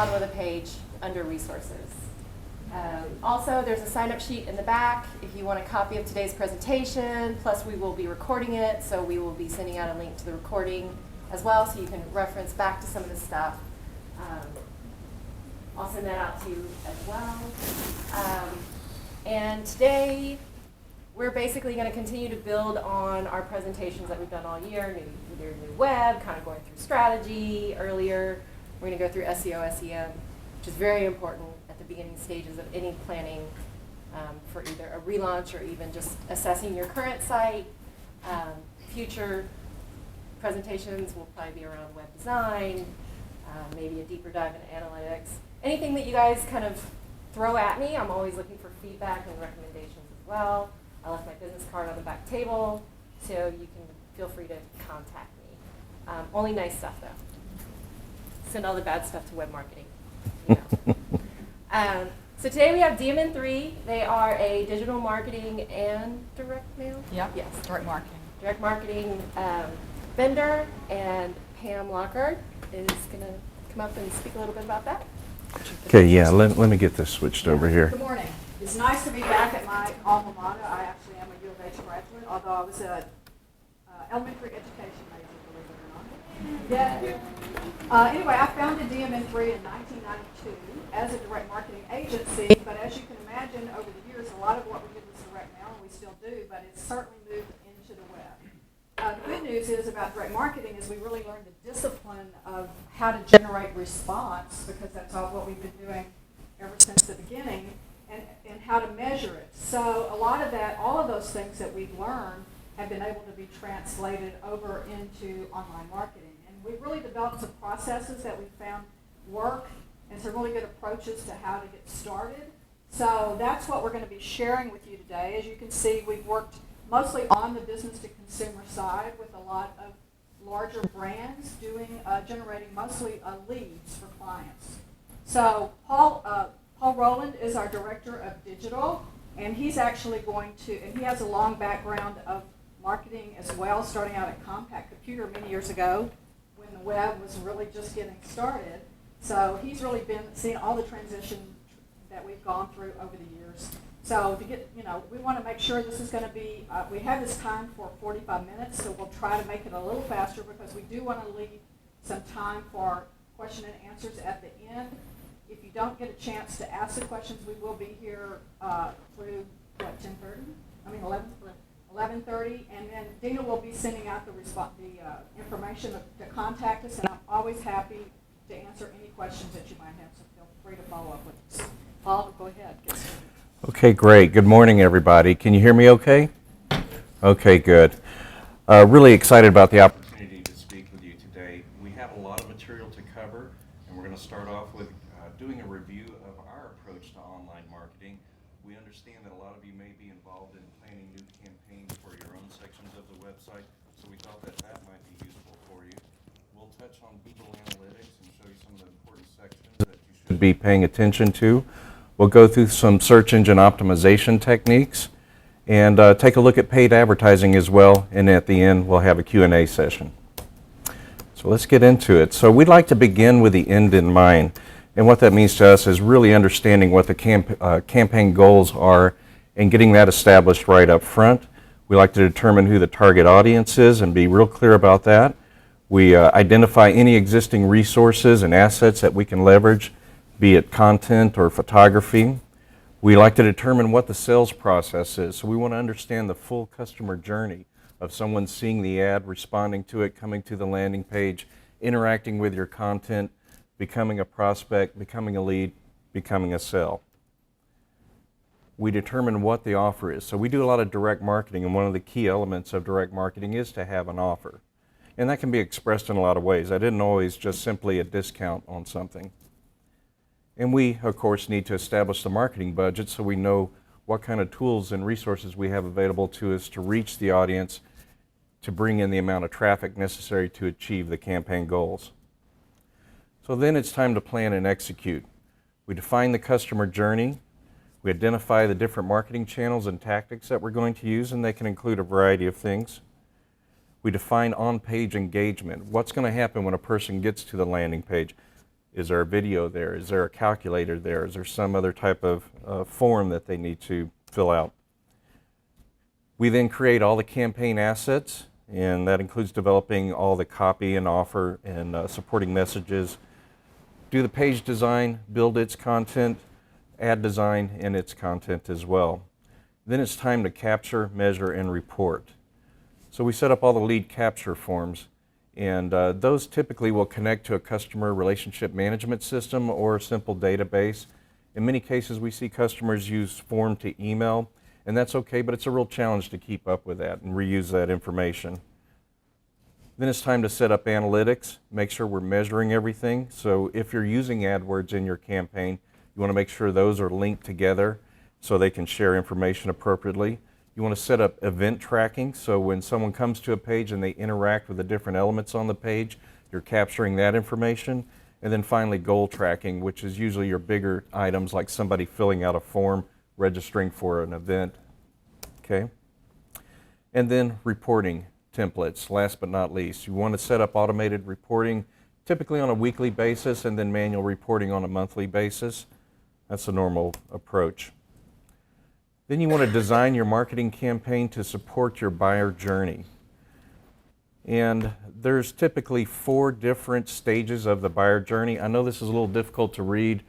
bottom of the page under resources. Also, there's a sign-up sheet in the back if you want a copy of today's presentation, plus we will be recording it, so we will be sending out a link to the recording as well, so you can reference back to some of the stuff. I'll send that out to you as well. And today, we're basically going to continue to build on our presentations that we've done all year, new web, kind of going through strategy earlier. We're going to go through SEO, SEM, which is very important at the beginning stages of any planning for either a relaunch or even just assessing your current site. Future presentations will probably be around web design, maybe a deeper dive into analytics. Anything that you guys kind of throw at me, I'm always looking for feedback and recommendations as well. I left my business card on the back table, so you can feel free to contact me. Only nice stuff, though. Send all the bad stuff to web marketing. You know. So today we have DMN3. They are a digital marketing and direct mail? Yep. Yes. Direct marketing. Direct marketing vendor, and Pam Lockhart is going to come up and speak a little bit about that. Okay, yeah, let me get this switched over here. Good morning. It's nice to be back at my alma mater. I actually am a U of H graduate, although I was an elementary education major, believe it or not. Yeah. Anyway, I founded DMN3 in 1992 as a direct marketing agency, but as you can imagine, over the years, a lot of what we did was direct mail, and we still do, but it's certainly moved into the web. The good news is about direct marketing is we really learned the discipline of how to generate response, because that's all what we've been doing ever since the beginning, and how to measure it. So a lot of that, all of those things that we've learned have been able to be translated over into online marketing. And we've really developed some processes that we found work and some really good approaches to how to get started. So that's what we're going to be sharing with you today. As you can see, we've worked mostly on the business to consumer side with a lot of larger brands doing generating mostly leads for clients. So Paul Rowland is our director of digital, and he's actually going to, and he has a long background of marketing as well, starting out at Compaq Computer many years ago when the web was really just getting started. So he's really been seeing all the transition that we've gone through over the years. So to get, we want to make sure this is going to be, we have this time for 45 minutes, so we'll try to make it a little faster because we do want to leave some time for question and answers at the end. If you don't get a chance to ask the questions, we will be here through, 11:30, and then Dina will be sending out the information to contact us, and I'm always happy to answer any questions that you might have, so feel free to follow up with us. Paul, go ahead. Get started. Okay, great. Good morning, everybody. Can you hear me okay? Okay, good. Really excited about the opportunity to speak with you today. We have a lot of material to cover, and we're going to start off with doing a review of our approach to online marketing. We understand that a lot of you may be involved in planning new campaigns for your own sections of the website, so we thought that might be useful for you. We'll touch on Google Analytics and show you some of the important sections that you should be paying attention to. We'll go through some search engine optimization techniques and take a look at paid advertising as well, and at the end we'll have a Q&A session. So let's get into it. So we'd like to begin with the end in mind, and what that means to us is really understanding what the campaign goals are and getting that established right up front. We like to determine who the target audience is and be real clear about that. We identify any existing resources and assets that we can leverage, be it content or photography. We like to determine what the sales process is. So we want to understand the full customer journey of someone seeing the ad, responding to it, coming to the landing page, interacting with your content, becoming a prospect, becoming a lead, becoming a sale. We determine what the offer is. So we do a lot of direct marketing, and one of the key elements of direct marketing is to have an offer. And that can be expressed in a lot of ways. I didn't always just simply a discount on something. And we, of course, need to establish the marketing budget so we know what kind of tools and resources we have available to us to reach the audience, to bring in the amount of traffic necessary to achieve the campaign goals. So then it's time to plan and execute. We define the customer journey. We identify the different marketing channels and tactics that we're going to use, and they can include a variety of things. We define on-page engagement. What's going to happen when a person gets to the landing page? Is there a video there? Is there a calculator there? Is there some other type of form that they need to fill out? We then create all the campaign assets, and that includes developing all the copy and offer and supporting messages, do the page design, build its content, ad design, and its content as well. Then it's time to capture, measure, and report. So we set up all the lead capture forms, and those typically will connect to a customer relationship management system or a simple database. In many cases, we see customers use form to email, and that's okay, but it's a real challenge to keep up with that and reuse that information. Then it's time to set up analytics, make sure we're measuring everything. So if you're using AdWords in your campaign, you want to make sure those are linked together so they can share information appropriately. You want to set up event tracking, so when someone comes to a page and they interact with the different elements on the page, you're capturing that information. And then finally, goal tracking, which is usually your bigger items like somebody filling out a form, registering for an event. Okay? And then reporting templates, last but not least. You want to set up automated reporting, typically on a weekly basis, and then manual reporting on a monthly basis. That's a normal approach. Then you want to design your marketing campaign to support your buyer journey. And there's typically 4 different stages of the buyer journey. I know this is a little difficult to read,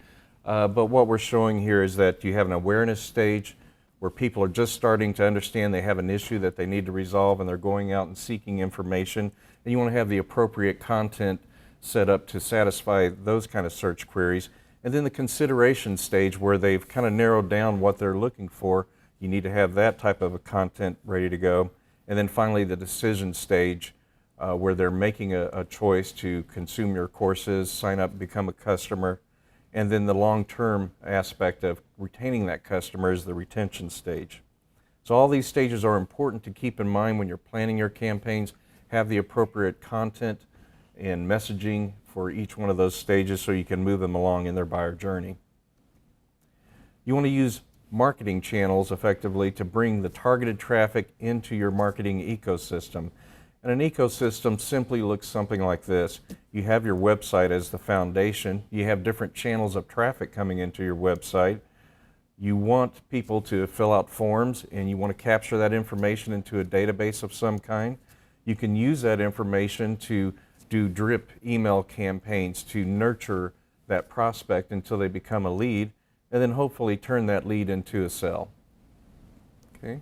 but what we're showing here is that you have an awareness stage where people are just starting to understand they have an issue that they need to resolve, and they're going out and seeking information. And you want to have the appropriate content set up to satisfy those kind of search queries. And then the consideration stage, where they've kind of narrowed down what they're looking for. You need to have that type of a content ready to go. And then finally, the decision stage, where they're making a choice to consume your courses, sign up, become a customer. And then the long-term aspect of retaining that customer is the retention stage. So all these stages are important to keep in mind when you're planning your campaigns. Have the appropriate content and messaging for each one of those stages so you can move them along in their buyer journey. You want to use marketing channels effectively to bring the targeted traffic into your marketing ecosystem. And an ecosystem simply looks something like this. You have your website as the foundation. You have different channels of traffic coming into your website. You want people to fill out forms, and you want to capture that information into a database of some kind. You can use that information to do drip email campaigns to nurture that prospect until they become a lead, and then hopefully turn that lead into a sale. Okay?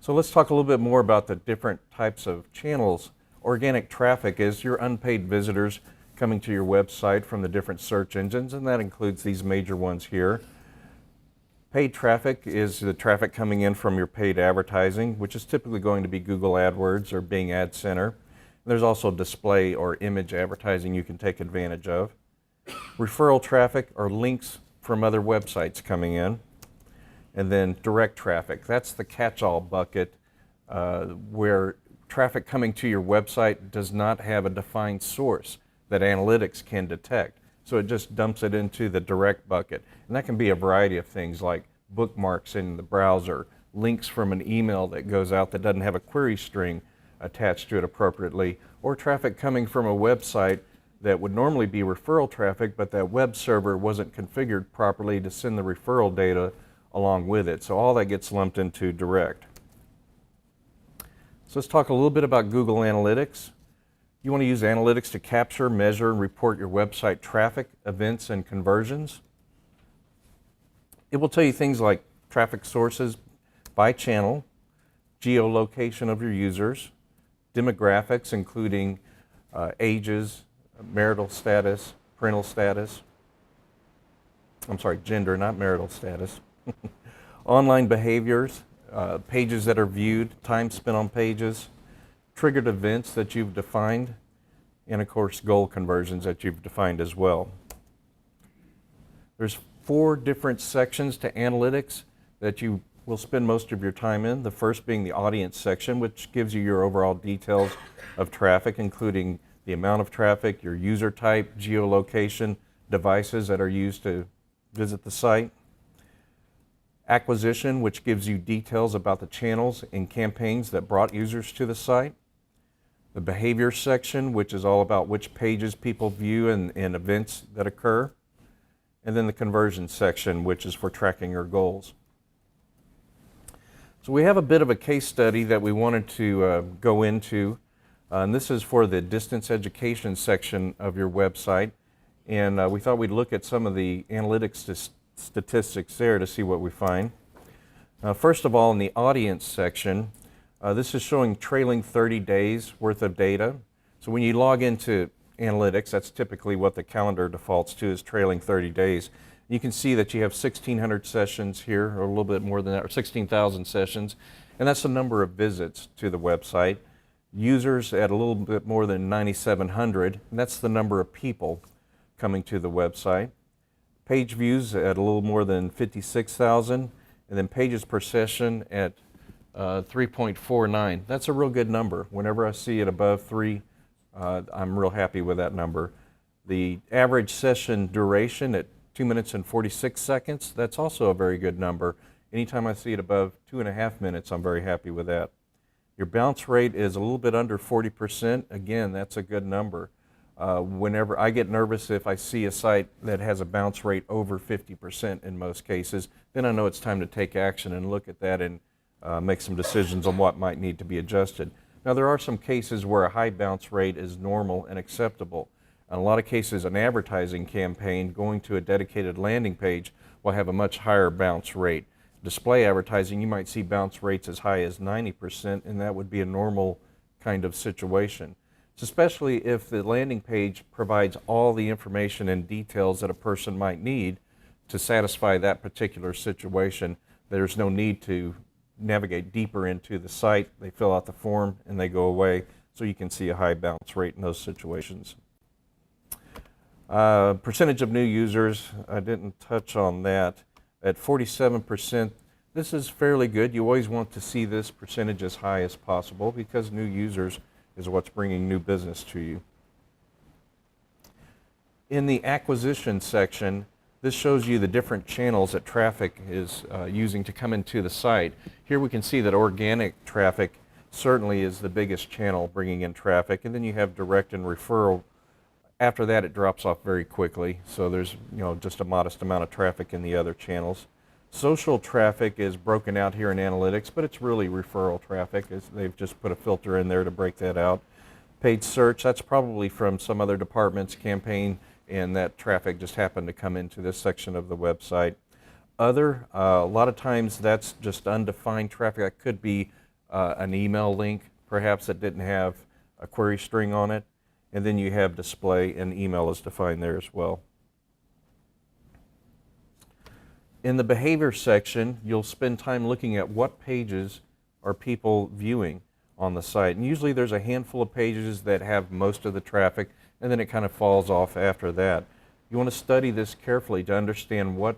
So let's talk a little bit more about the different types of channels. Organic traffic is your unpaid visitors coming to your website from the different search engines, and that includes these major ones here. Paid traffic is the traffic coming in from your paid advertising, which is typically going to be Google AdWords or Bing Ad Center. There's also display or image advertising you can take advantage of. Referral traffic are links from other websites coming in. And then direct traffic, that's the catch-all bucket where traffic coming to your website does not have a defined source that analytics can detect. So it just dumps it into the direct bucket. And that can be a variety of things like bookmarks in the browser, links from an email that goes out that doesn't have a query string attached to it appropriately, or traffic coming from a website that would normally be referral traffic, but that web server wasn't configured properly to send the referral data along with it. So all that gets lumped into direct. So let's talk a little bit about Google Analytics. You want to use analytics to capture, measure, and report your website traffic, events, and conversions. It will tell you things like traffic sources by channel, geolocation of your users, demographics including ages, marital status, parental status. I'm sorry, gender, not marital status. Online behaviors, pages that are viewed, time spent on pages, triggered events that you've defined, and of course goal conversions that you've defined as well. There's 4 different sections to analytics that you will spend most of your time in. The first being the audience section, which gives you your overall details of traffic, including the amount of traffic, your user type, geolocation, devices that are used to visit the site. Acquisition, which gives you details about the channels and campaigns that brought users to the site. the behavior section, which is all about which pages people view and events that occur, and then the conversion section, which is for tracking your goals. So we have a bit of a case study that we wanted to go into, and this is for the distance education section of your website, and we thought we'd look at some of the analytics statistics there to see what we find. First of all, in the audience section, this is showing trailing 30 days worth of data. So when you log into analytics, that's typically what the calendar defaults to, is trailing 30 days. You can see that you have 1,600 sessions here, or a little bit more than that, or 16,000 sessions, and that's the number of visits to the website. Users at a little bit more than 9,700, and that's the number of people coming to the website. Page views at a little more than 56,000, and then pages per session at 3.49. That's a real good number. Whenever I see it above 3, I'm real happy with that number. The average session duration at 2 minutes and 46 seconds, that's also a very good number. Anytime I see it above 2.5 minutes, I'm very happy with that. Your bounce rate is a little bit under 40%. Again, that's a good number. Whenever I get nervous if I see a site that has a bounce rate over 50% in most cases, then I know it's time to take action and look at that and make some decisions on what might need to be adjusted. Now, there are some cases where a high bounce rate is normal and acceptable. In a lot of cases, an advertising campaign going to a dedicated landing page will have a much higher bounce rate. Display advertising, you might see bounce rates as high as 90%, and that would be a normal kind of situation. So especially if the landing page provides all the information and details that a person might need to satisfy that particular situation, there's no need to navigate deeper into the site. They fill out the form and they go away, so you can see a high bounce rate in those situations. Percentage of new users, I didn't touch on that. At 47%, this is fairly good. You always want to see this percentage as high as possible because new users is what's bringing new business to you. In the acquisition section, this shows you the different channels that traffic is using to come into the site. Here we can see that organic traffic certainly is the biggest channel bringing in traffic, and then you have direct and referral. After that, it drops off very quickly, so there's just a modest amount of traffic in the other channels. Social traffic is broken out here in analytics, but it's really referral traffic. They've just put a filter in there to break that out. Paid search, that's probably from some other department's campaign, and that traffic just happened to come into this section of the website. Other, a lot of times that's just undefined traffic. That could be an email link, perhaps, that didn't have a query string on it. And then you have display, and email is defined there as well. In the behavior section, you'll spend time looking at what pages are people viewing on the site. And usually there's a handful of pages that have most of the traffic, and then it kind of falls off after that. You want to study this carefully to understand what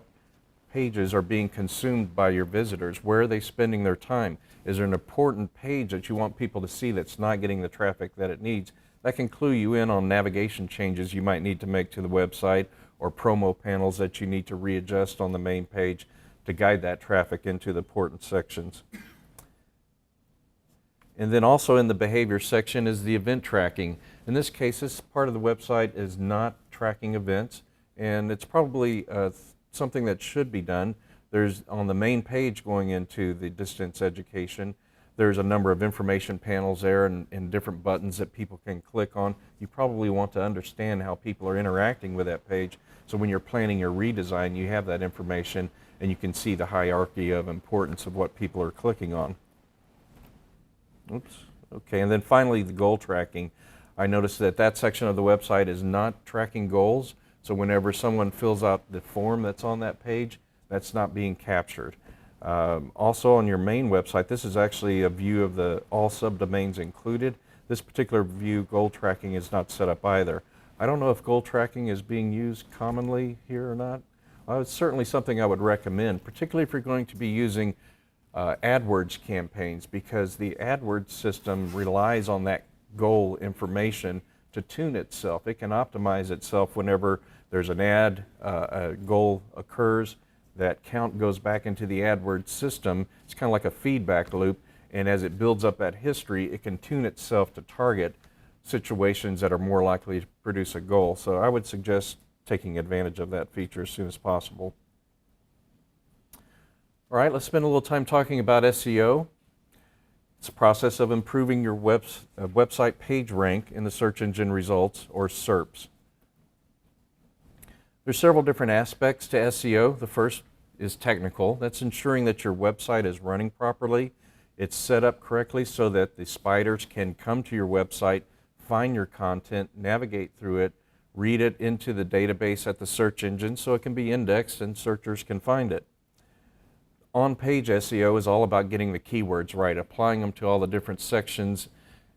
pages are being consumed by your visitors. Where are they spending their time? Is there an important page that you want people to see that's not getting the traffic that it needs? That can clue you in on navigation changes you might need to make to the website, or promo panels that you need to readjust on the main page to guide that traffic into the important sections. And then also in the behavior section is the event tracking. In this case, this part of the website is not tracking events, and it's probably something that should be done. There's, on the main page going into the distance education, there's a number of information panels there and different buttons that people can click on. You probably want to understand how people are interacting with that page, so when you're planning your redesign, you have that information and you can see the hierarchy of importance of what people are clicking on. Oops. Okay, and then finally the goal tracking. I noticed that that section of the website is not tracking goals, so whenever someone fills out the form that's on that page, that's not being captured. Also on your main website, this is actually a view of the all subdomains included. This particular view, goal tracking, is not set up either. I don't know if goal tracking is being used commonly here or not. It's certainly something I would recommend, particularly if you're going to be using AdWords campaigns, because the AdWords system relies on that goal information to tune itself. It can optimize itself whenever there's an ad, a goal occurs. That count goes back into the AdWords system. It's kind of like a feedback loop, and as it builds up that history, it can tune itself to target situations that are more likely to produce a goal. So I would suggest taking advantage of that feature as soon as possible. All right, let's spend a little time talking about SEO. It's a process of improving your website page rank in the search engine results, or SERPs. There's several different aspects to SEO. The first is technical. That's ensuring that your website is running properly. It's set up correctly so that the spiders can come to your website, find your content, navigate through it, read it into the database at the search engine so it can be indexed and searchers can find it. On-page SEO is all about getting the keywords right, applying them to all the different sections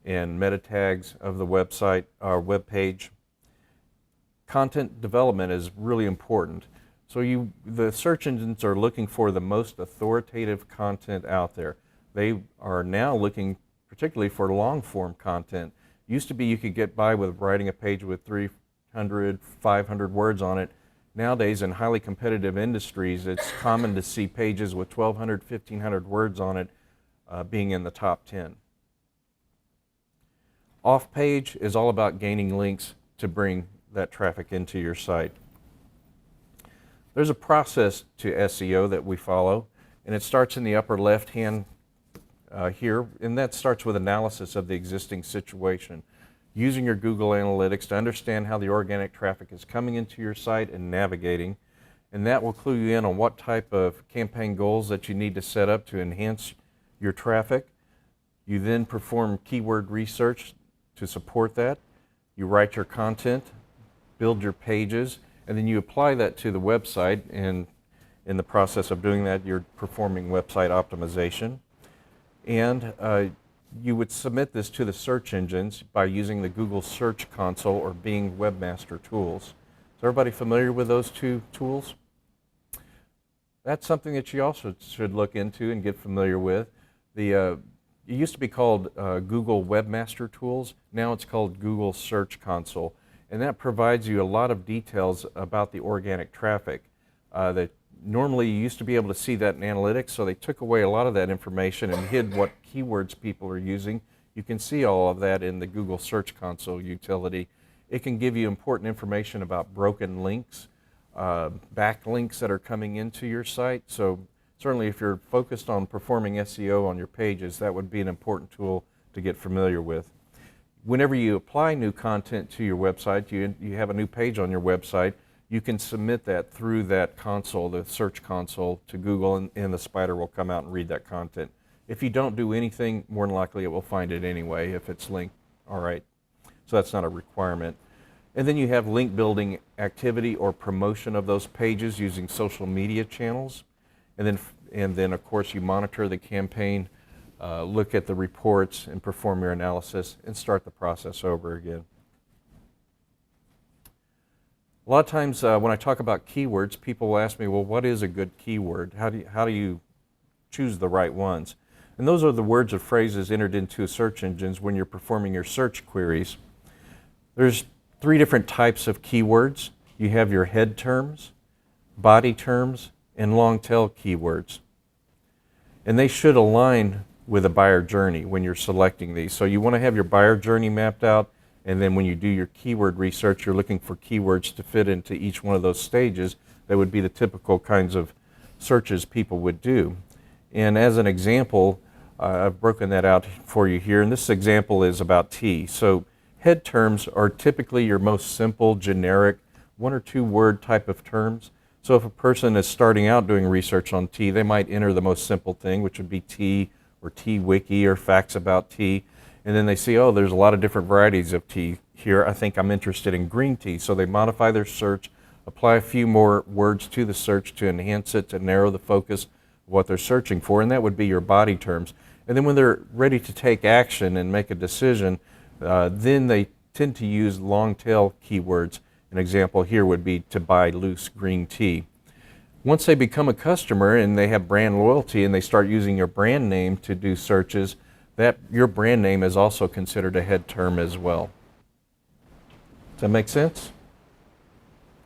and meta tags of the website or web page. Content development is really important. So the search engines are looking for the most authoritative content out there. They are now looking particularly for long-form content. Used to be you could get by with writing a page with 300, 500 words on it. Nowadays, in highly competitive industries, it's common to see pages with 1,200, 1,500 words on it being in the top 10. Off-page is all about gaining links to bring that traffic into your site. There's a process to SEO that we follow, and it starts in the upper left-hand here, and that starts with analysis of the existing situation. Using your Google Analytics to understand how the organic traffic is coming into your site and navigating, and that will clue you in on what type of campaign goals that you need to set up to enhance your traffic. You then perform keyword research to support that. You write your content, build your pages, and then you apply that to the website, and in the process of doing that, you're performing website optimization. And you would submit this to the search engines by using the Google Search Console or Bing Webmaster Tools. Is everybody familiar with those two tools? That's something that you also should look into and get familiar with. It used to be called Google Webmaster Tools. Now it's called Google Search Console. And that provides you a lot of details about the organic traffic. That normally you used to be able to see that in analytics, so they took away a lot of that information and hid what keywords people are using. You can see all of that in the Google Search Console utility. It can give you important information about broken links, backlinks that are coming into your site. So certainly if you're focused on performing SEO on your pages, that would be an important tool to get familiar with. Whenever you apply new content to your website, you have a new page on your website, you can submit that through that console, the Search Console, to Google, and the spider will come out and read that content. If you don't do anything, more than likely it will find it anyway if it's linked. All right, so that's not a requirement. And then you have link building activity or promotion of those pages using social media channels. And then of course you monitor the campaign, look at the reports and perform your analysis and start the process over again. A lot of times when I talk about keywords, people will ask me, well, what is a good keyword? How do you choose the right ones? And those are the words or phrases entered into search engines when you're performing your search queries. There's 3 different types of keywords. You have your head terms, body terms, and long tail keywords. And they should align with a buyer journey when you're selecting these. So you want to have your buyer journey mapped out, and then when you do your keyword research, you're looking for keywords to fit into each one of those stages. That would be the typical kinds of searches people would do. And as an example, I've broken that out for you here, and this example is about tea. So head terms are typically your most simple, generic, 1 or 2 word type of terms. So if a person is starting out doing research on tea, they might enter the most simple thing, which would be tea or tea wiki or facts about tea. And then they see, oh, there's a lot of different varieties of tea here. I think I'm interested in green tea. So they modify their search, apply a few more words to the search to enhance it, to narrow the focus of what they're searching for, and that would be your body terms. And then when they're ready to take action and make a decision, then they tend to use long tail keywords. An example here would be to buy loose green tea. Once they become a customer and they have brand loyalty and they start using your brand name to do searches, that your brand name is also considered a head term as well. Does that make sense?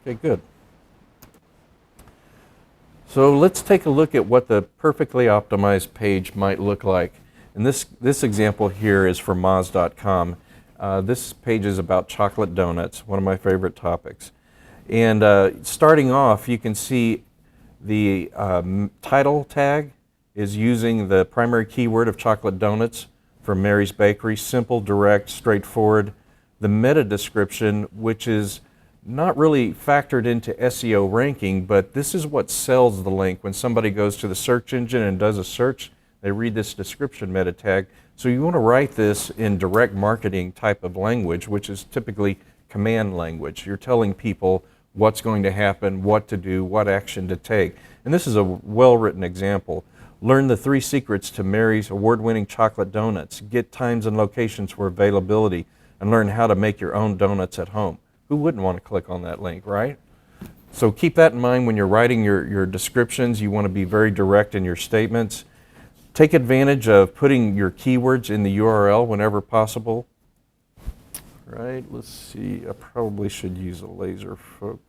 Okay, good. So let's take a look at what the perfectly optimized page might look like. And this example here is for Moz.com. This page is about chocolate donuts, one of my favorite topics. And starting off, you can see the title tag is using the primary keyword of chocolate donuts from Mary's Bakery, simple, direct, straightforward. The meta description, which is not really factored into SEO ranking, but this is what sells the link. When somebody goes to the search engine and does a search, they read this description meta tag. So you want to write this in direct marketing type of language, which is typically command language. You're telling people what's going to happen, what to do, what action to take. And this is a well-written example. Learn the 3 secrets to Mary's award-winning chocolate donuts. Get times and locations for availability, and learn how to make your own donuts at home. Who wouldn't want to click on that link, right? So keep that in mind when you're writing your descriptions. You want to be very direct in your statements. Take advantage of putting your keywords in the URL whenever possible. Right, let's see, I probably should use a laser focus.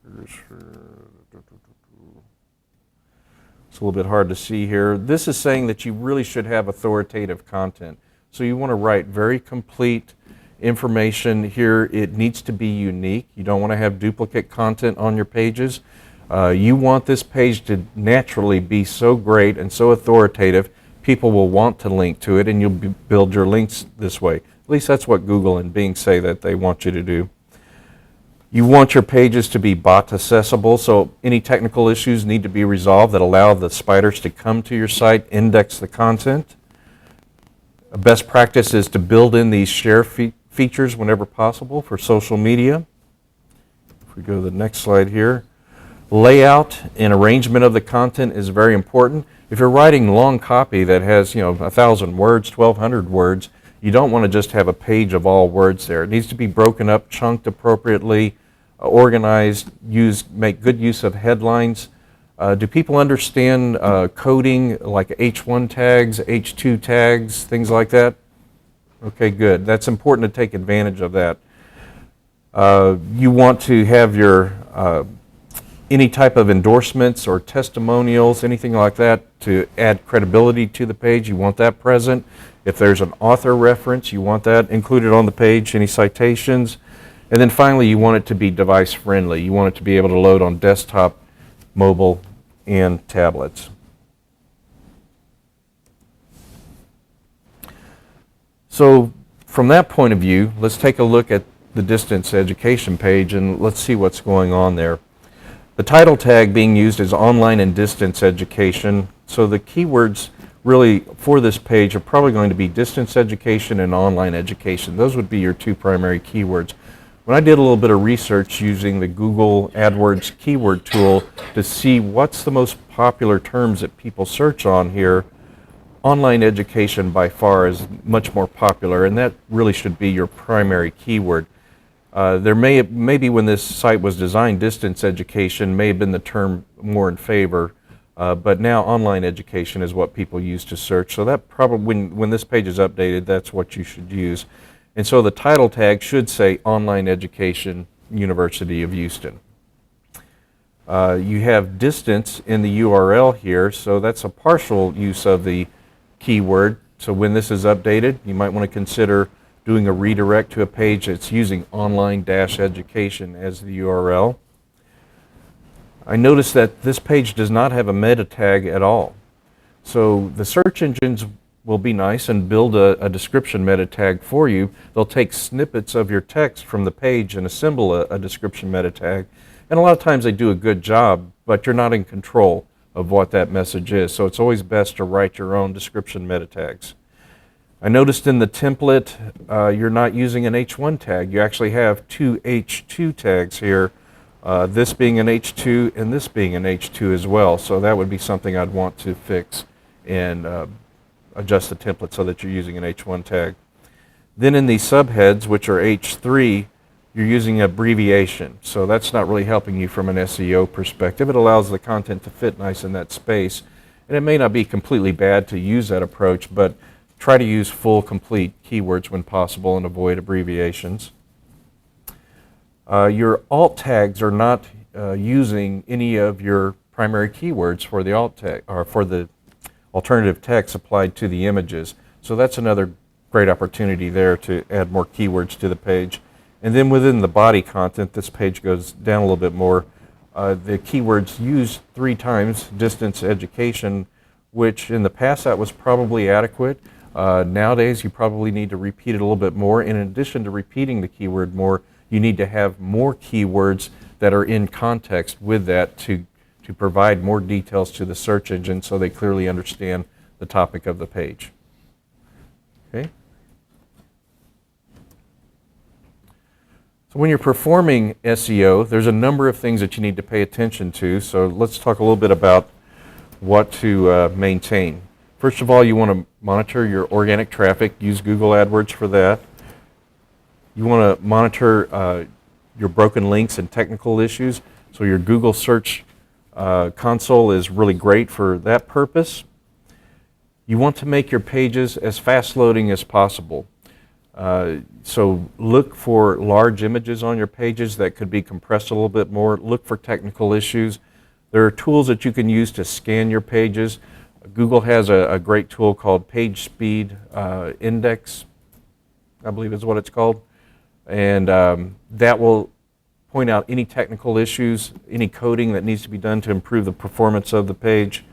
It's a little bit hard to see here. This is saying that you really should have authoritative content. So you want to write very complete information here. It needs to be unique. You don't want to have duplicate content on your pages. You want this page to naturally be so great and so authoritative, people will want to link to it, and you'll build your links this way. At least that's what Google and Bing say that they want you to do. You want your pages to be bot accessible, so any technical issues need to be resolved that allow the spiders to come to your site, index the content. A best practice is to build in these share features whenever possible for social media. If we go to the next slide here. Layout and arrangement of the content is very important. If you're writing long copy that has 1,000 words, 1,200 words, you don't want to just have a page of all words there. It needs to be broken up, chunked appropriately, organized, make good use of headlines. Do people understand coding like H1 tags, H2 tags, things like that? Okay, good. That's important to take advantage of that. You want to have your any type of endorsements or testimonials, anything like that, to add credibility to the page. You want that present. If there's an author reference, you want that included on the page, any citations. And then finally, you want it to be device friendly. You want it to be able to load on desktop, mobile, and tablets. So from that point of view, let's take a look at the distance education page and let's see what's going on there. The title tag being used is online and distance education. So the keywords really for this page are probably going to be distance education and online education. Those would be your 2 primary keywords. When I did a little bit of research using the Google AdWords keyword tool to see what's the most popular terms that people search on here, online education by far is much more popular, and that really should be your primary keyword. Maybe when this site was designed, distance education may have been the term more in favor, but now online education is what people use to search. So that probably, when this page is updated, that's what you should use. And so the title tag should say Online Education, University of Houston. You have distance in the URL here, so that's a partial use of the keyword. So when this is updated, you might want to consider doing a redirect to a page that's using online-education as the URL. I noticed that this page does not have a meta tag at all. So the search engines will be nice and build a description meta tag for you. They'll take snippets of your text from the page and assemble a description meta tag. And a lot of times they do a good job, but you're not in control of what that message is. So it's always best to write your own description meta tags. I noticed in the template you're not using an H1 tag. You actually have 2 H2 tags here, this being an H2 and this being an H2 as well. So that would be something I'd want to fix and adjust the template so that you're using an H1 tag. Then in the subheads, which are H3, you're using abbreviation. So that's not really helping you from an SEO perspective. It allows the content to fit nice in that space. And it may not be completely bad to use that approach, but try to use full, complete keywords when possible and avoid abbreviations. Your alt tags are not using any of your primary keywords for the alt tag or for the alternative text applied to the images. So that's another great opportunity there to add more keywords to the page. And then within the body content, this page goes down a little bit more. The keywords used 3 times, distance education, which in the past that was probably adequate. Nowadays you probably need to repeat it a little bit more. In addition to repeating the keyword more, you need to have more keywords that are in context with that to provide more details to the search engine so they clearly understand the topic of the page. Okay. So when you're performing SEO, there's a number of things that you need to pay attention to. So let's talk a little bit about what to maintain. First of all, you want to monitor your organic traffic. Use Google AdWords for that. You want to monitor your broken links and technical issues. So your Google Search Console is really great for that purpose. You want to make your pages as fast loading as possible. So look for large images on your pages that could be compressed a little bit more. Look for technical issues. There are tools that you can use to scan your pages. Google has a great tool called Page Speed Index, I believe is what it's called. And that will point out any technical issues, any coding that needs to be done to improve the performance of the page.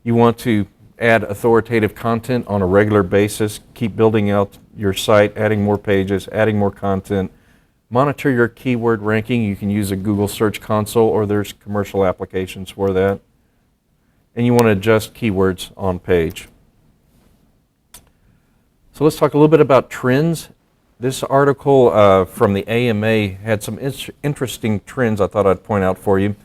You want to add authoritative content on a regular basis. Keep building out your site, adding more pages, adding more content. Monitor your keyword ranking. You can use a Google Search Console, or there's commercial applications for that. And you want to adjust keywords on page. So let's talk a little bit about trends. This article from the AMA had some interesting trends I thought I'd point out for you.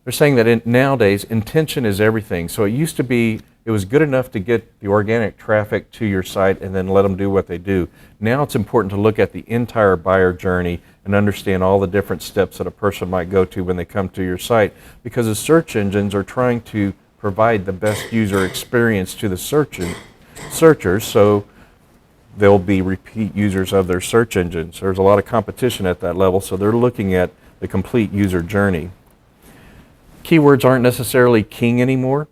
They're saying that nowadays intention is everything. So it used to be it was good enough to get the organic traffic to your site and then let them do what they do. Now it's important to look at the entire buyer journey and understand all the different steps that a person might go to when they come to your site, because the search engines are trying to provide the best user experience to the searchers, so they'll be repeat users of their search engines. There's a lot of competition at that level, so they're looking at the complete user journey. Keywords aren't necessarily king anymore.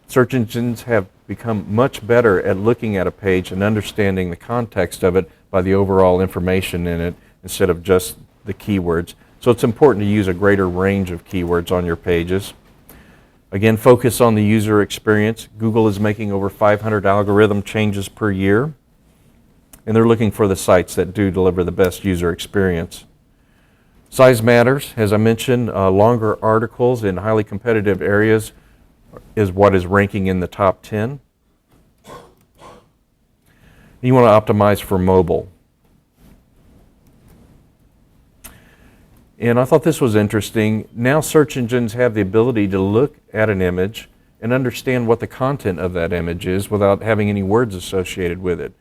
Search engines have become much better at looking at a page and understanding the context of it by the overall information in it instead of just the keywords. So it's important to use a greater range of keywords on your pages. Again, focus on the user experience. Google is making over 500 algorithm changes per year, and they're looking for the sites that do deliver the best user experience. Size matters. As I mentioned, longer articles in highly competitive areas is what is ranking in the top 10. You want to optimize for mobile. And I thought this was interesting. Now search engines have the ability to look at an image and understand what the content of that image is without having any words associated with it.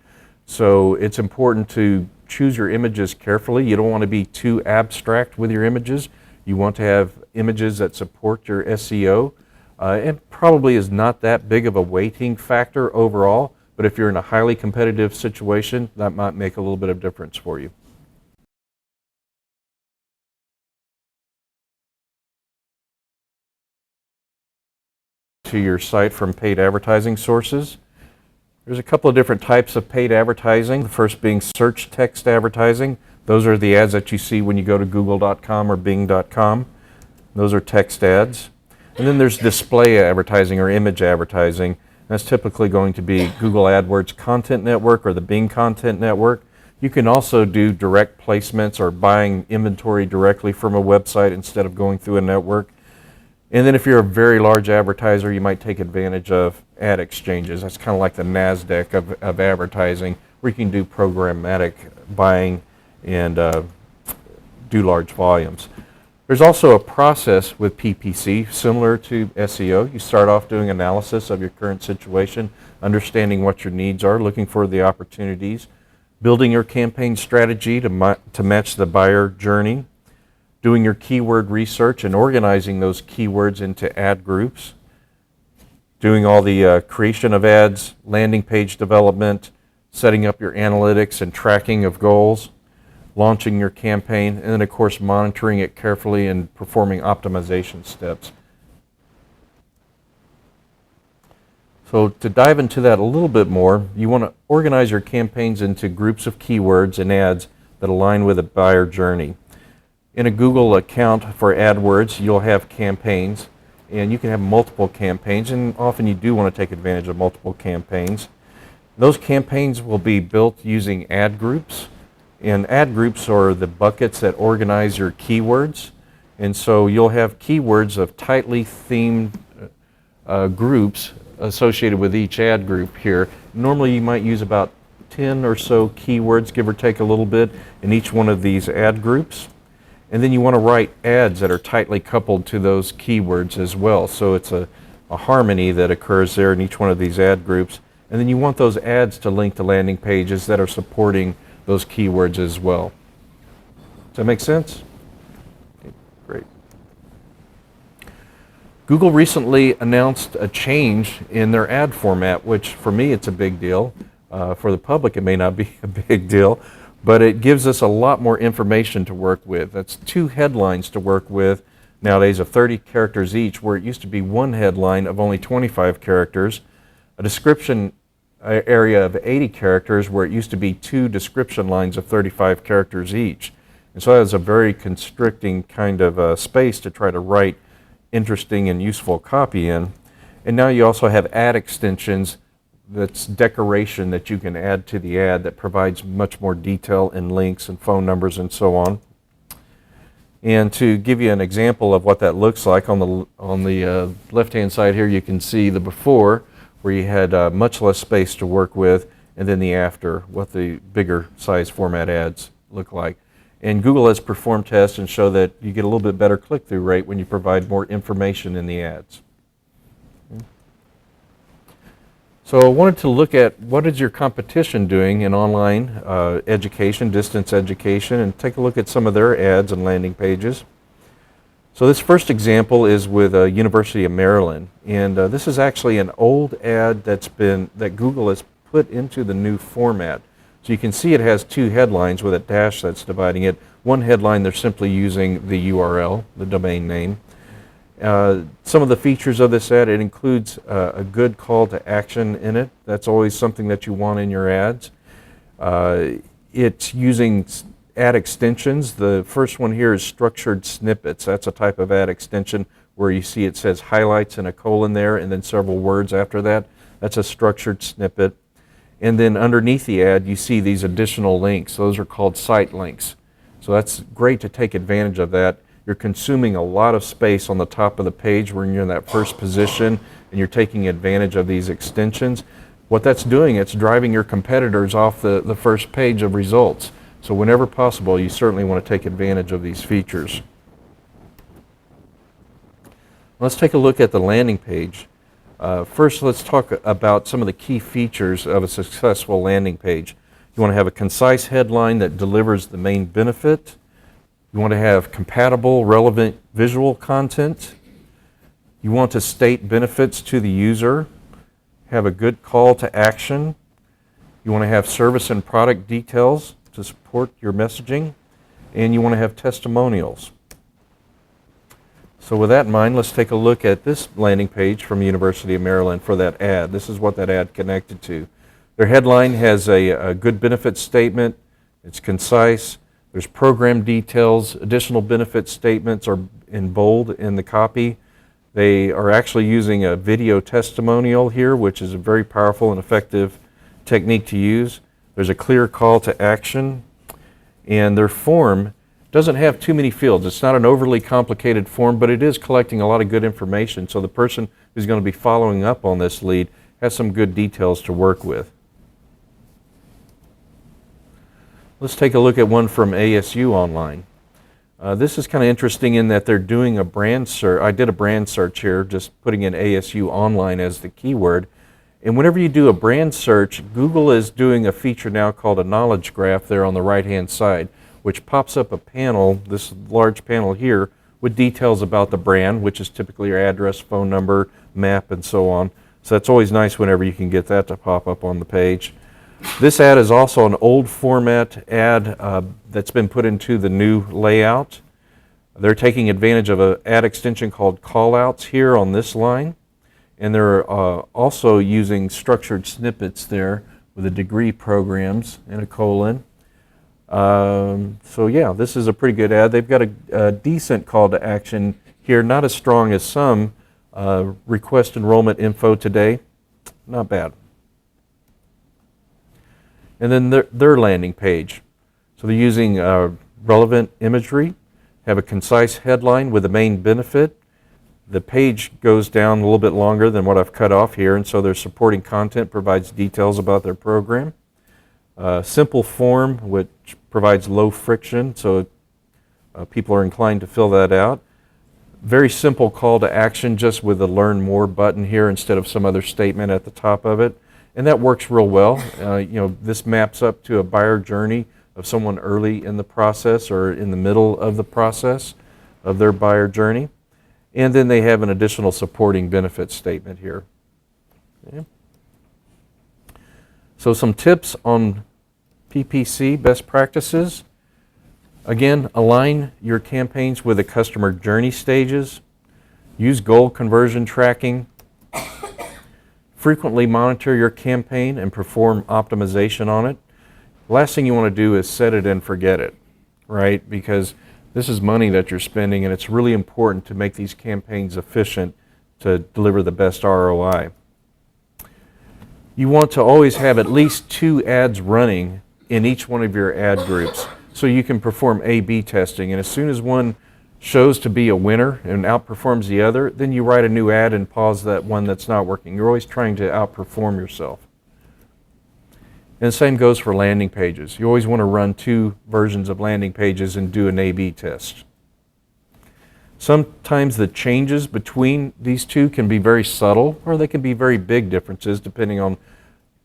So it's important to choose your images carefully. You don't want to be too abstract with your images. You want to have images that support your SEO. It probably is not that big of a weighting factor overall, but if you're in a highly competitive situation, that might make a little bit of difference for you. To your site from paid advertising sources. There's a couple of different types of paid advertising. The first being search text advertising. Those are the ads that you see when you go to google.com or bing.com. Those are text ads. And then there's display advertising or image advertising. That's typically going to be Google AdWords Content Network or the Bing Content Network. You can also do direct placements or buying inventory directly from a website instead of going through a network. And then if you're a very large advertiser, you might take advantage of ad exchanges. That's kind of like the NASDAQ of advertising, where you can do programmatic buying and do large volumes. There's also a process with PPC similar to SEO. You start off doing analysis of your current situation, understanding what your needs are, looking for the opportunities, building your campaign strategy to match the buyer journey, doing your keyword research and organizing those keywords into ad groups, doing all the creation of ads, landing page development, setting up your analytics and tracking of goals, launching your campaign, and then of course monitoring it carefully and performing optimization steps. So to dive into that a little bit more, you want to organize your campaigns into groups of keywords and ads that align with a buyer journey. In a Google account for AdWords, you'll have campaigns, and you can have multiple campaigns, and often you do want to take advantage of multiple campaigns. Those campaigns will be built using ad groups, and ad groups are the buckets that organize your keywords. And so you'll have keywords of tightly themed groups associated with each ad group here. Normally you might use about 10 or so keywords, give or take a little bit, in each one of these ad groups. And then you want to write ads that are tightly coupled to those keywords as well. So it's a harmony that occurs there in each one of these ad groups. And then you want those ads to link to landing pages that are supporting those keywords as well. Does that make sense? Okay, great. Google recently announced a change in their ad format, which for me it's a big deal. For the public it may not be a big deal, but it gives us a lot more information to work with. That's 2 headlines to work with nowadays of 30 characters each, where it used to be 1 headline of only 25 characters, a description area of 80 characters where it used to be 2 description lines of 35 characters each. And so that was a very constricting kind of space to try to write interesting and useful copy in. And now you also have ad extensions, that's decoration that you can add to the ad that provides much more detail and links and phone numbers and so on. And to give you an example of what that looks like, on the left-hand side here you can see the before, where you had much less space to work with, and then the after, what the bigger size format ads look like. And Google has performed tests and show that you get a little bit better click-through rate when you provide more information in the ads. So I wanted to look at what is your competition doing in online education, distance education, and take a look at some of their ads and landing pages. So this first example is with University of Maryland, and this is actually an old ad that Google has put into the new format. So you can see it has 2 headlines with a dash that's dividing it. One headline, they're simply using the URL, the domain name. Some of the features of this ad, it includes a good call to action in it. That's always something that you want in your ads. It's using ad extensions. The first one here is structured snippets. That's a type of ad extension where you see it says highlights and a colon there and then several words after that. That's a structured snippet. And then underneath the ad you see these additional links. Those are called site links. So that's great to take advantage of that. You're consuming a lot of space on the top of the page when you're in that first position and you're taking advantage of these extensions. What that's doing, it's driving your competitors off the first page of results. So whenever possible, you certainly want to take advantage of these features. Let's take a look at the landing page. First, let's talk about some of the key features of a successful landing page. You want to have a concise headline that delivers the main benefit. You want to have compatible, relevant visual content. You want to state benefits to the user. Have a good call to action. You want to have service and product details to support your messaging. And you want to have testimonials. So with that in mind, let's take a look at this landing page from University of Maryland for that ad. This is what that ad connected to. Their headline has a good benefit statement. It's concise. There's program details. Additional benefit statements are in bold in the copy. They are actually using a video testimonial here, which is a very powerful and effective technique to use. There's a clear call to action. And their form doesn't have too many fields. It's not an overly complicated form, but it is collecting a lot of good information. So the person who's going to be following up on this lead has some good details to work with. Let's take a look at one from ASU Online. This is kind of interesting in that they're doing a brand search. I did a brand search here, just putting in ASU Online as the keyword. And whenever you do a brand search, Google is doing a feature now called a knowledge graph there on the right-hand side, which pops up a panel, this large panel here, with details about the brand, which is typically your address, phone number, map, and so on. So that's always nice whenever you can get that to pop up on the page. This ad is also an old format ad that's been put into the new layout. They're taking advantage of an ad extension called callouts here on this line. And they're also using structured snippets there with the degree programs and a colon. So yeah, this is a pretty good ad. They've got a decent call to action here, not as strong as some. Request enrollment info today, not bad. And then their landing page. So they're using relevant imagery, have a concise headline with the main benefit. The page goes down a little bit longer than what I've cut off here, and so their supporting content provides details about their program. Simple form, which provides low friction, so people are inclined to fill that out. Very simple call to action, just with the Learn More button here instead of some other statement at the top of it. And that works real well. This maps up to a buyer journey of someone early in the process or in the middle of the process of their buyer journey. And then they have an additional supporting benefit statement here. Okay. So some tips on PPC best practices. Again, align your campaigns with the customer journey stages. Use goal conversion tracking. Frequently monitor your campaign and perform optimization on it. Last thing you want to do is set it and forget it, right? Because this is money that you're spending, and it's really important to make these campaigns efficient to deliver the best ROI. You want to always have at least 2 ads running in each one of your ad groups so you can perform A/B testing. And as soon as one shows to be a winner and outperforms the other, then you write a new ad and pause that one that's not working. You're always trying to outperform yourself. And the same goes for landing pages. You always want to run 2 versions of landing pages and do an A/B test. Sometimes the changes between these 2 can be very subtle, or they can be very big differences depending on,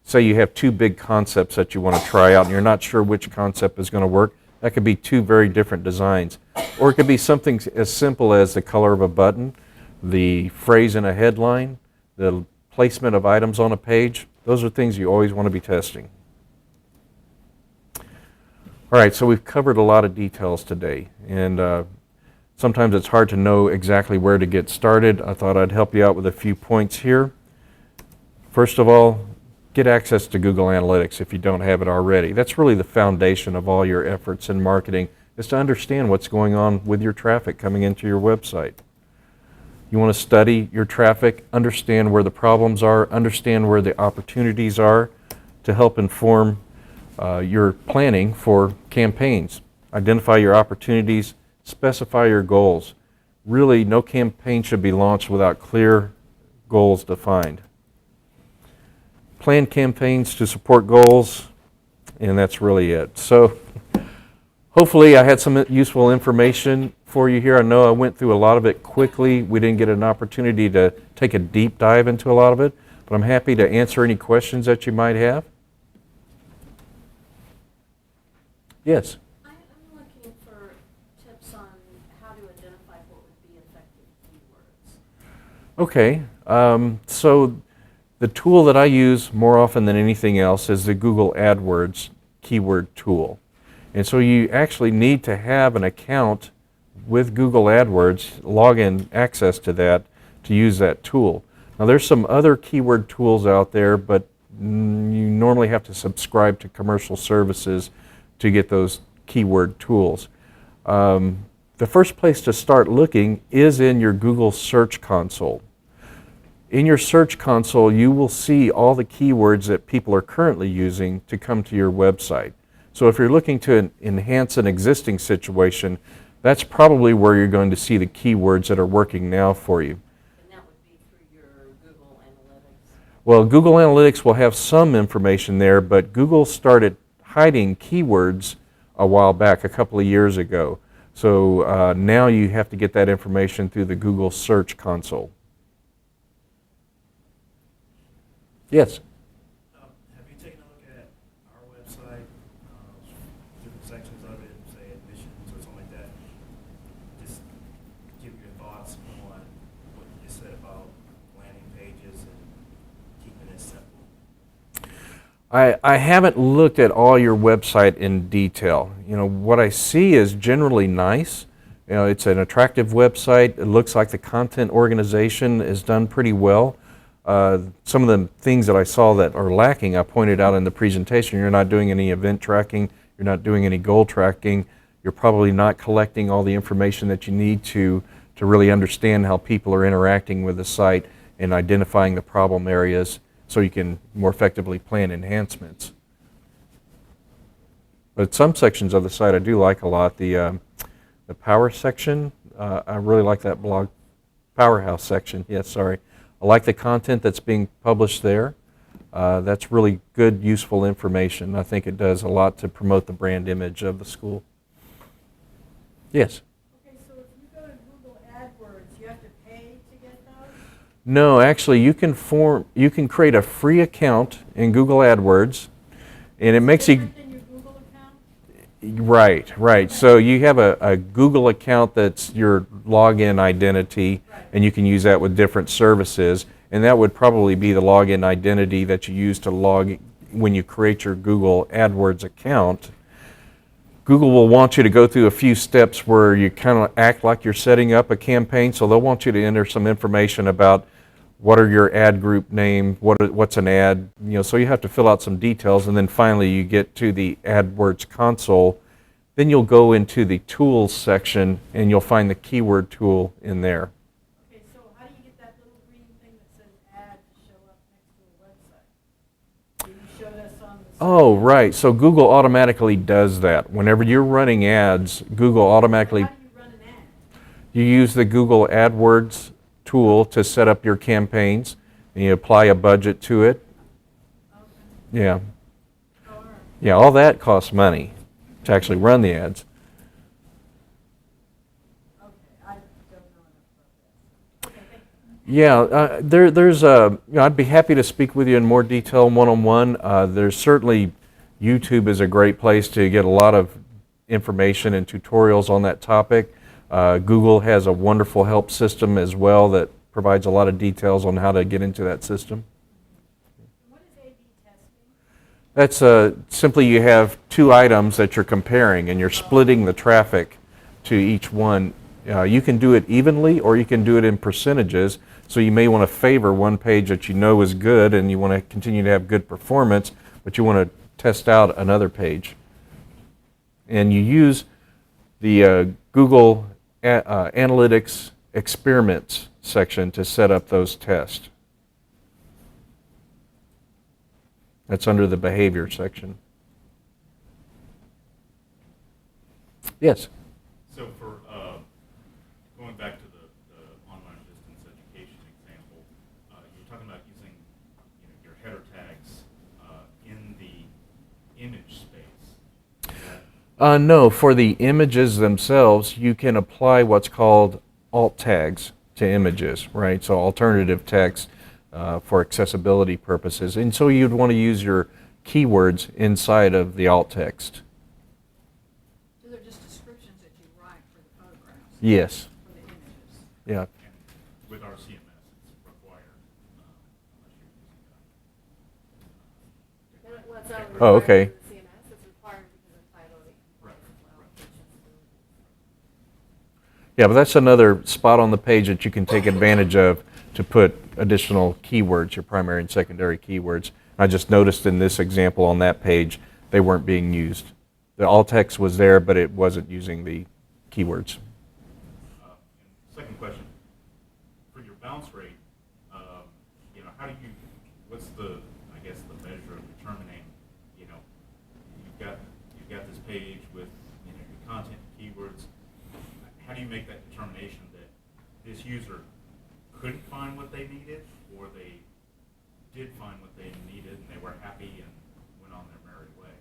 say you have 2 big concepts that you want to try out and you're not sure which concept is going to work. That could be 2 very different designs. Or it could be something as simple as the color of a button, the phrase in a headline, the placement of items on a page. Those are things you always want to be testing. All right, so we've covered a lot of details today, and sometimes it's hard to know exactly where to get started. I thought I'd help you out with a few points here. First of all, get access to Google Analytics if you don't have it already. That's really the foundation of all your efforts in marketing, is to understand what's going on with your traffic coming into your website. You want to study your traffic, understand where the problems are, understand where the opportunities are to help inform your planning for campaigns. Identify your opportunities, specify your goals. Really, no campaign should be launched without clear goals defined. Plan campaigns to support goals, and that's really it. So hopefully I had some useful information for you here. I know I went through a lot of it quickly. We didn't get an opportunity to take a deep dive into a lot of it, but I'm happy to answer any questions that you might have. Yes? I'm looking for tips on how to identify what would be effective keywords. Okay, so the tool that I use more often than anything else is the Google AdWords keyword tool. And so you actually need to have an account with Google AdWords, login access to that, to use that tool. Now there's some other keyword tools out there, but you normally have to subscribe to commercial services to get those keyword tools. The first place to start looking is in your Google Search Console. In your Search Console, you will see all the keywords that people are currently using to come to your website. So if you're looking to enhance an existing situation, that's probably where you're going to see the keywords that are working now for you. And that would be through your Google Analytics. Well, Google Analytics will have some information there, but Google started hiding keywords a while back, a couple of years ago. So now you have to get that information through the Google Search Console. Yes? Have you taken a look at our website, different sections of it, say admissions or something like that? Just give your thoughts on what you said about landing pages and keeping it simple. I haven't looked at all your website in detail. You know, what I see is generally nice. You know, it's an attractive website. It looks like the content organization is done pretty well. Some of the things that I saw that are lacking, I pointed out in the presentation. You're not doing any event tracking, you're not doing any goal tracking, you're probably not collecting all the information that you need to really understand how people are interacting with the site and identifying the problem areas so you can more effectively plan enhancements. But some sections of the site I do like a lot. The power section, I really like that blog. Powerhouse section, yes, sorry. I like the content that's being published there. That's really good, useful information. I think it does a lot to promote the brand image of the school. Yes? Okay, so if you go to Google AdWords, you have to pay to get those? No, actually, you can create a free account in Google AdWords, and it makes you. Different than your Google account? Right. So you have a Google account that's your login identity, and you can use that with different services, and that would probably be the login identity that you use to log when you create your Google AdWords account. Google will want you to go through a few steps where you kind of act like you're setting up a campaign, so they'll want you to enter some information about what are your ad group name, what's an ad, so you have to fill out some details, and then finally you get to the AdWords console. Then you'll go into the tools section and you'll find the keyword tool in there. Okay, so how do you get that little green thing that says ad to show up next to a website? Can you show this on the site? Oh, right. So Google automatically does that. Whenever you're running ads, Google automatically, How do you run an ad? you use the Google AdWords tool to set up your campaigns, and you apply a budget to it. Okay. Yeah. All right. Yeah, all that costs money to actually run the ads. Okay, I don't know enough about that. Okay, thank you. Yeah, there's I'd be happy to speak with you in more detail one-on-one. There's certainly, YouTube is a great place to get a lot of information and tutorials on that topic. Google has a wonderful help system as well that provides a lot of details on how to get into that system. What is A/B testing? That's simply you have two items that you're comparing and you're splitting the traffic to each one. You can do it evenly or you can do it in percentages. So you may want to favor one page that you know is good and you want to continue to have good performance, but you want to test out another page. And you use the Google Analytics Experiments section to set up those tests. That's under the behavior section. Yes? So for going back to the online distance education example, you were talking about using your header tags in the image space. Is that No, for the images themselves, you can apply what's called alt tags to images, right? So alternative text for accessibility purposes. And so you'd want to use your keywords inside of the alt text. So they're just descriptions that you write for the photographs, Yes. for the images. Yeah. and with our CMS, it's required unless you're using What's that Oh, required okay. for the CMS? It's required because of Title VIII compliance as well, which is Yeah, but that's another spot on the page that you can take advantage of to put additional keywords, your primary and secondary keywords. I just noticed in this example on that page, they weren't being used. The alt text was there, but it wasn't using the keywords. and second question, for your bounce rate, how do you, what's the, I guess, the measure of determining, you've got this page with, your content, keywords. How do you make that determination that this user couldn't find what they needed, or they did find what they needed and they were happy and went on their merry way?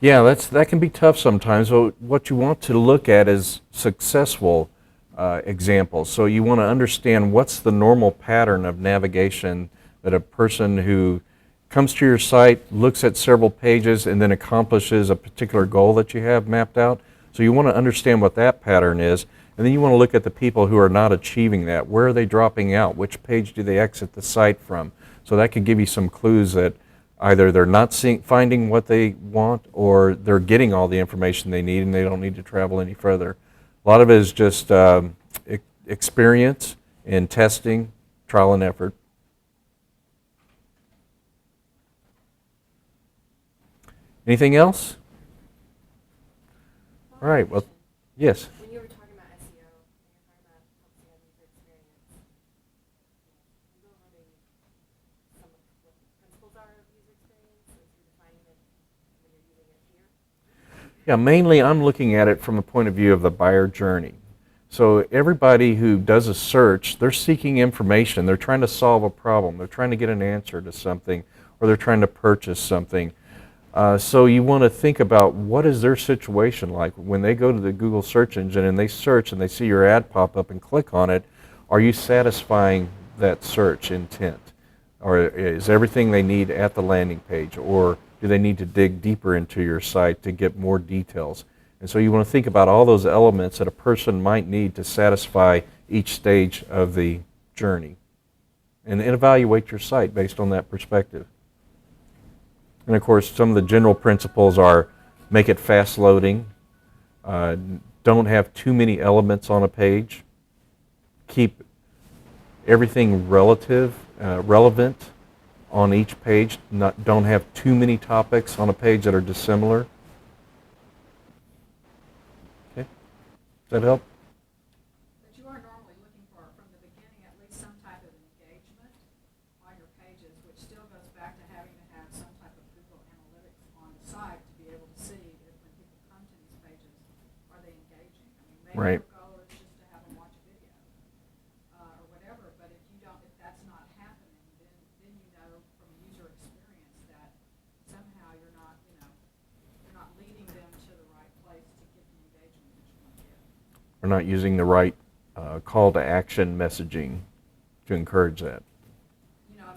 Yeah, that can be tough sometimes. So what you want to look at is successful examples. So you want to understand what's the normal pattern of navigation that a person who comes to your site, looks at several pages, and then accomplishes a particular goal that you have mapped out. So you want to understand what that pattern is, and then you want to look at the people who are not achieving that. Where are they dropping out? Which page do they exit the site from? So that could give you some clues that either they're not finding what they want, or they're getting all the information they need and they don't need to travel any further. A lot of it is just experience and testing, trial and effort. Anything else? All right, well, yes. When you were talking about SEO, and you're talking about focusing on user experience, you go over maybe some of what the principles are of user experience as you're defining it when you're using it here? Yeah, mainly I'm looking at it from the point of view of the buyer journey. So everybody who does a search, they're seeking information, they're trying to solve a problem, they're trying to get an answer to something, or they're trying to purchase something. So you want to think about what is their situation like when they go to the Google search engine and they search and they see your ad pop up and click on it. Are you satisfying that search intent? Or is everything they need at the landing page? Or do they need to dig deeper into your site to get more details? And so you want to think about all those elements that a person might need to satisfy each stage of the journey. And evaluate your site based on that perspective. And of course, some of the general principles are make it fast loading, don't have too many elements on a page, keep everything relevant on each page, don't have too many topics on a page that are dissimilar. Okay, does that help? But you are normally looking for, from the beginning, at least some type of engagement on your pages, which still goes back to having to have some type of Google Analytics on the site to be able to see if when people come to these pages, are they engaging? I mean, maybe Right. your goal is just to have them watch a video or whatever, but if that's not happening, then you know from user experience that somehow you're not leading them to the right place to get the engagement that you want to get. We're not using the right call to action messaging to encourage that.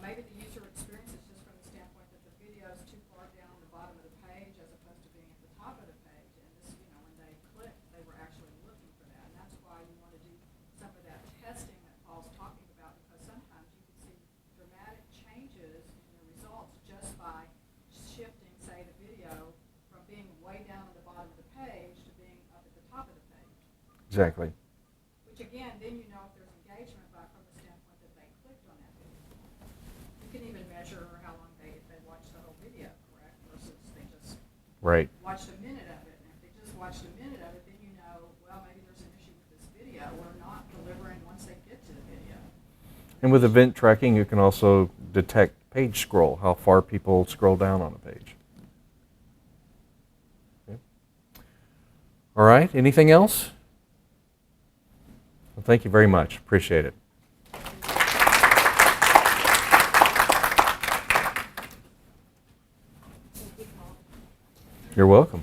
Maybe the user experience is just from the standpoint that the video is too far down the bottom of the page as opposed to being at the top of the page. And this, when they clicked, they were actually looking for that. And that's why you want to do some of that testing that Paul's talking about, because sometimes you can see dramatic changes in your results just by shifting, say, the video from being way down at the bottom of the page to being up at the top of the page. Exactly. Which again, then you know if there's engagement from the standpoint that they clicked on that video. You can even measure how long if they watched the whole video, correct? Versus they just Right. watched a minute of it. And if they just watched a minute of it, then you know, well, maybe there's an issue with this video. We're not delivering once they get to the video. And with event tracking, you can also detect page scroll, how far people scroll down on a page. Okay. All right, anything else? Well, thank you very much. Appreciate it. You're welcome.